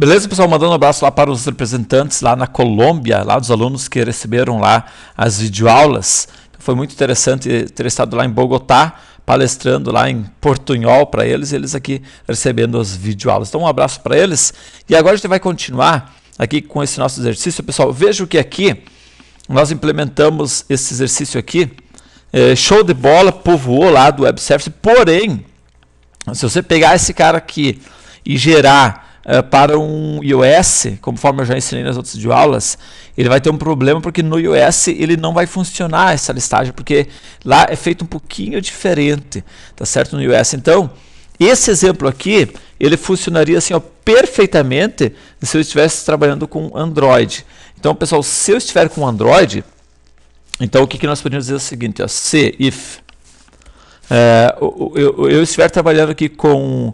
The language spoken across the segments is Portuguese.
Beleza, pessoal? Mandando um abraço lá para os representantes lá na Colômbia, lá dos alunos que receberam lá as videoaulas. Foi muito interessante ter estado lá em Bogotá, palestrando lá em portunhol para eles, e eles aqui recebendo as videoaulas. Então um abraço para eles. E agora a gente vai continuar aqui com esse nosso exercício. Pessoal, veja que aqui nós implementamos esse exercício aqui. Show de bola, povoou lá do Web Service, porém, se você pegar esse cara aqui e gerar para um iOS, conforme eu já ensinei nas outras videoaulas, ele vai ter um problema porque no iOS ele não vai funcionar essa listagem, porque lá é feito um pouquinho diferente, tá certo, no iOS. Então, esse exemplo aqui, ele funcionaria assim, ó, perfeitamente se eu estivesse trabalhando com Android. Então, pessoal, se eu estiver com Android, então o que nós podemos dizer é o seguinte, ó, se if eu estiver trabalhando aqui com,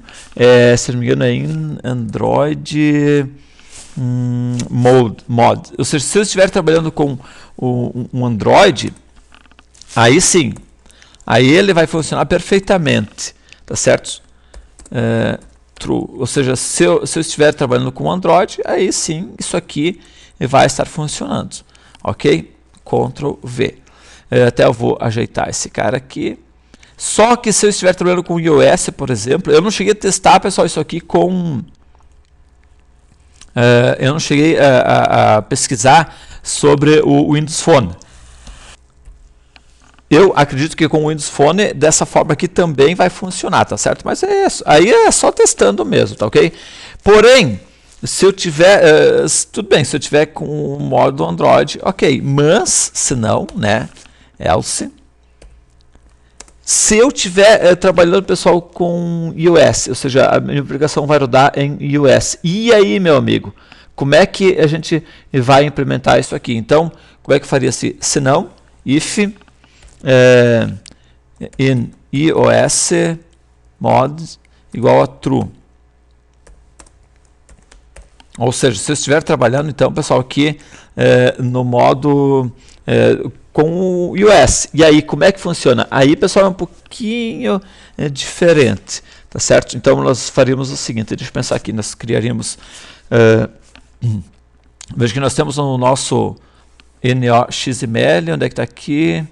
se não me engano, é em Android mod. Ou seja, se eu estiver trabalhando com um Android, aí sim, aí ele vai funcionar perfeitamente, tá certo? True. Ou seja, se eu estiver trabalhando com Android, aí sim, isso aqui vai estar funcionando, ok? Ctrl V. Até eu vou ajeitar esse cara aqui. Só que se eu estiver trabalhando com iOS, por exemplo, eu não cheguei a testar, pessoal, isso aqui com... eu não cheguei a pesquisar sobre o Windows Phone. Eu acredito que com o Windows Phone, dessa forma aqui também vai funcionar, tá certo? Mas aí é só testando mesmo, tá ok? Porém, se eu tiver... tudo bem, se eu tiver com o modo Android, ok. Mas, se não, né? Else... Se eu estiver trabalhando, pessoal, com iOS, ou seja, a minha aplicação vai rodar em iOS. E aí, meu amigo, como é que a gente vai implementar isso aqui? Então, como é que faria se não, if in iOS mod igual a true. Ou seja, se eu estiver trabalhando, então, pessoal, aqui no modo... com o iOS. E aí, como é que funciona? Aí, pessoal, é um pouquinho diferente, tá certo? Então, nós faríamos o seguinte, deixa eu pensar aqui, nós criaríamos... veja que nós temos o nosso NOXML, onde é que está aqui?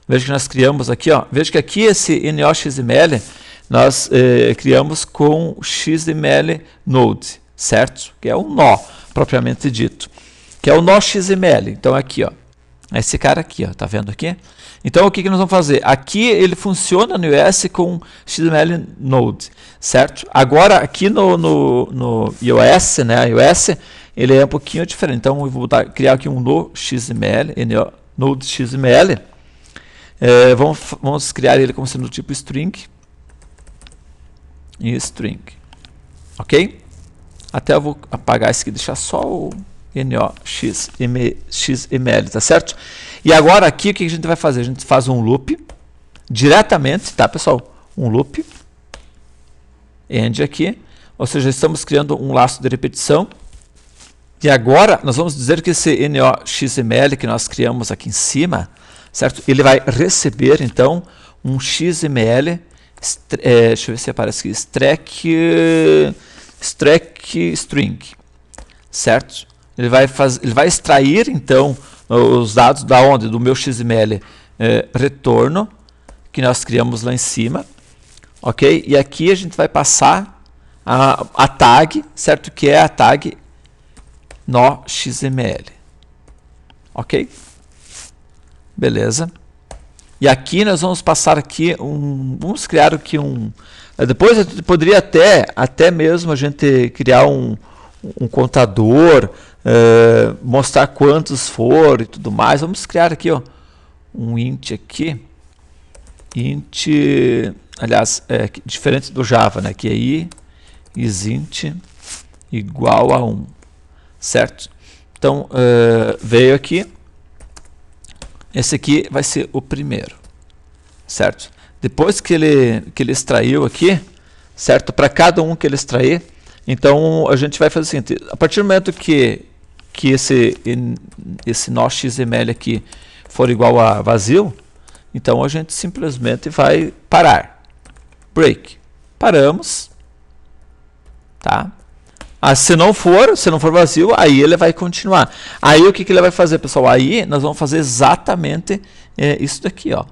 Veja que nós criamos aqui, ó, veja que aqui esse NOXML nós criamos com XML Node, certo? Que é um nó, propriamente dito. Que é o nó XML. Então, aqui, ó. Esse cara aqui, ó, tá vendo aqui? Então, o que nós vamos fazer? Aqui ele funciona no iOS com XML Node, certo? Agora, aqui no iOS, né, iOS, ele é um pouquinho diferente. Então, eu vou criar aqui um no XML, Node XML. Vamos criar ele como sendo do tipo string. E string. Ok? Até eu vou apagar esse aqui, deixar só o NOXML, tá certo? E agora aqui o que a gente vai fazer? A gente faz um loop diretamente, tá, pessoal? Um loop end aqui, ou seja, estamos criando um laço de repetição. E agora nós vamos dizer que esse NOXML que nós criamos aqui em cima, certo? Ele vai receber então um XML, deixa eu ver se aparece aqui, extract string, certo? Ele vai extrair, então, os dados da onde? Do meu XML retorno, que nós criamos lá em cima. Ok? E aqui a gente vai passar a tag, certo? Que é a tag nó XML. Ok? Beleza. E aqui nós vamos passar aqui vamos criar aqui depois a gente poderia até mesmo a gente criar um contador, mostrar quantos foram e tudo mais. Vamos criar aqui, ó, um int aqui. Int, aliás, diferente do Java, né? Que aí isInt igual a 1, certo? Então, veio aqui. Esse aqui vai ser o primeiro, certo? Depois que ele extraiu aqui, certo? Para cada um que ele extrair, então a gente vai fazer o seguinte: a partir do momento que esse nó XML aqui for igual a vazio, então a gente simplesmente vai parar. Break. Paramos. Tá? Se não for vazio, aí ele vai continuar. Aí o que ele vai fazer, pessoal? Aí nós vamos fazer exatamente isso daqui, ó.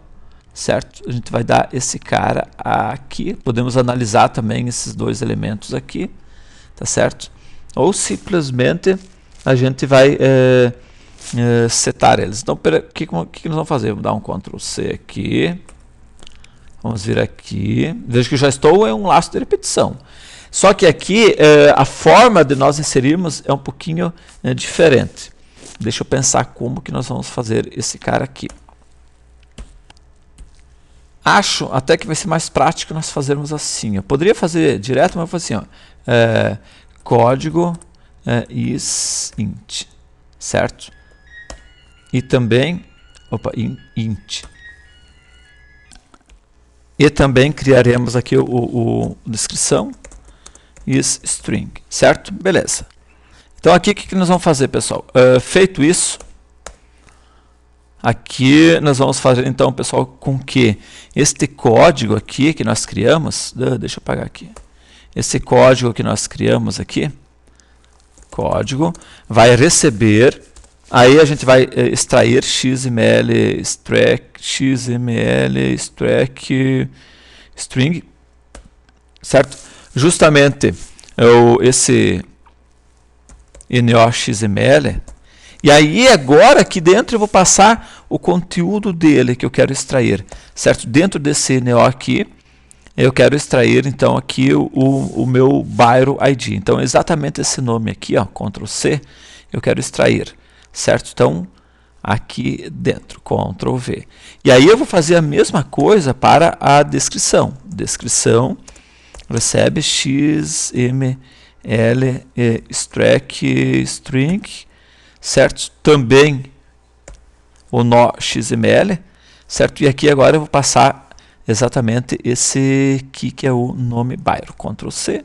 Certo? A gente vai dar esse cara aqui. Podemos analisar também esses dois elementos aqui, tá certo? Ou simplesmente a gente vai setar eles. Então, o que nós vamos fazer? Vou dar um Ctrl C aqui. Vamos vir aqui. Veja que eu já estou em um laço de repetição. Só que aqui a forma de nós inserirmos é um pouquinho diferente. Deixa eu pensar como que nós vamos fazer esse cara aqui. Acho até que vai ser mais prático nós fazermos assim. Eu poderia fazer direto, mas eu vou fazer assim, ó, código isInt, certo? E também, int. E também criaremos aqui o descrição isString, certo? Beleza. Então aqui o que nós vamos fazer, pessoal? Feito isso, aqui nós vamos fazer então, pessoal, com que este código aqui que nós criamos, deixa eu apagar aqui, esse código que nós criamos aqui, código, vai receber, aí a gente vai extrair XML extract string, certo? Justamente esse NOXML. E aí agora aqui dentro eu vou passar o conteúdo dele que eu quero extrair, certo? Dentro desse NO aqui, eu quero extrair então aqui o meu bairro ID. Então exatamente esse nome aqui, ó, Ctrl C, eu quero extrair, certo? Então aqui dentro, Ctrl V. E aí eu vou fazer a mesma coisa para a descrição. Descrição recebe XML extract string, certo? Também o nó XML, certo? E aqui agora eu vou passar exatamente esse aqui que é o nome bairro. Ctrl C,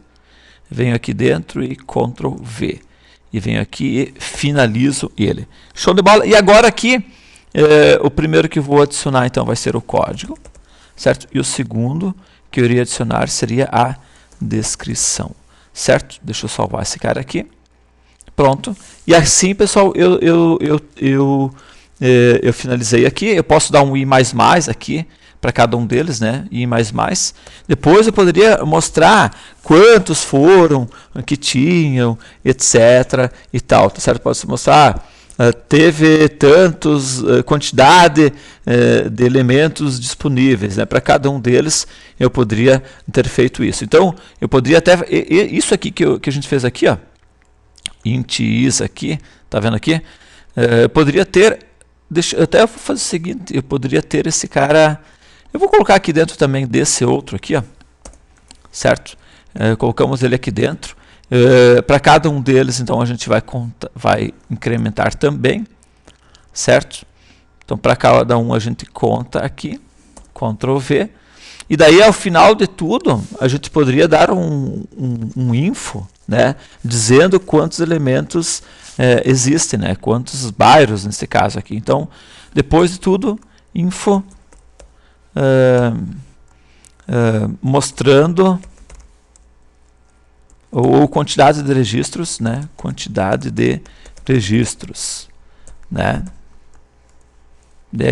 venho aqui dentro e Ctrl V. E venho aqui e finalizo ele. Show de bola! E agora aqui, o primeiro que eu vou adicionar então vai ser o código, certo? E o segundo que eu iria adicionar seria a descrição, certo? Deixa eu salvar esse cara aqui. Pronto. E assim, pessoal, eu finalizei aqui. Eu posso dar um i++ aqui para cada um deles, né? I++. Depois eu poderia mostrar quantos foram que tinham, etc. e tal, tá certo? Posso mostrar teve tantos quantidade de elementos disponíveis, né? Para cada um deles eu poderia ter feito isso. Então eu poderia até isso aqui que a gente fez aqui, ó, int is aqui, tá vendo aqui? Eu poderia ter, até eu vou fazer o seguinte, eu poderia ter esse cara, eu vou colocar aqui dentro também desse outro aqui, ó, certo? Colocamos ele aqui dentro. Para cada um deles, então a gente vai incrementar também, certo? Então para cada um a gente conta aqui, Ctrl V, e daí ao final de tudo a gente poderia dar um info, né, dizendo quantos elementos existem, né, quantos bairros nesse caso aqui. Então depois de tudo, info mostrando ou quantidade de registros, né? Quantidade de registros, né? E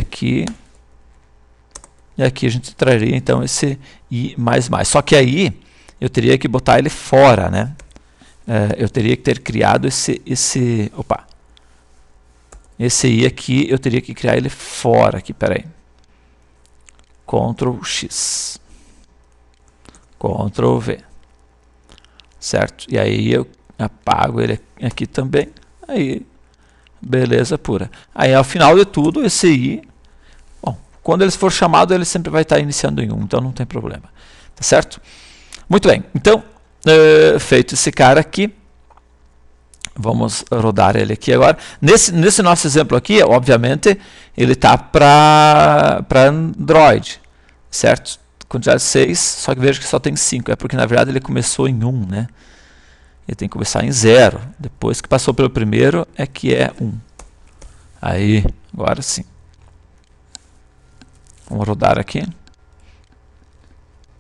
aqui a gente traria então esse i++. Só que aí eu teria que botar ele fora, né? Eu teria que ter criado esse i aqui, eu teria que criar ele fora aqui, peraí. Ctrl X, Ctrl V. Certo? E aí eu apago ele aqui também. Aí, beleza pura. Aí ao final de tudo, esse i, bom, quando ele for chamado, ele sempre vai estar iniciando em 1, então não tem problema. Tá certo? Muito bem. Então, feito esse cara aqui, vamos rodar ele aqui agora. Nesse nosso exemplo aqui, obviamente, ele está para Android, certo? Quantidade 6, só que veja que só tem 5, é porque na verdade ele começou em 1, né? Ele tem que começar em 0, depois que passou pelo primeiro é que é 1. Aí, agora sim. Vamos rodar aqui.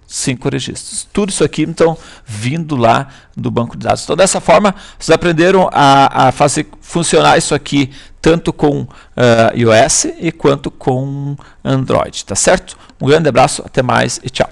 5 registros. Tudo isso aqui, então, vindo lá do banco de dados. Então, dessa forma, vocês aprenderam a fazer funcionar isso aqui tanto com iOS e quanto com Android, tá certo? Um grande abraço, até mais e tchau.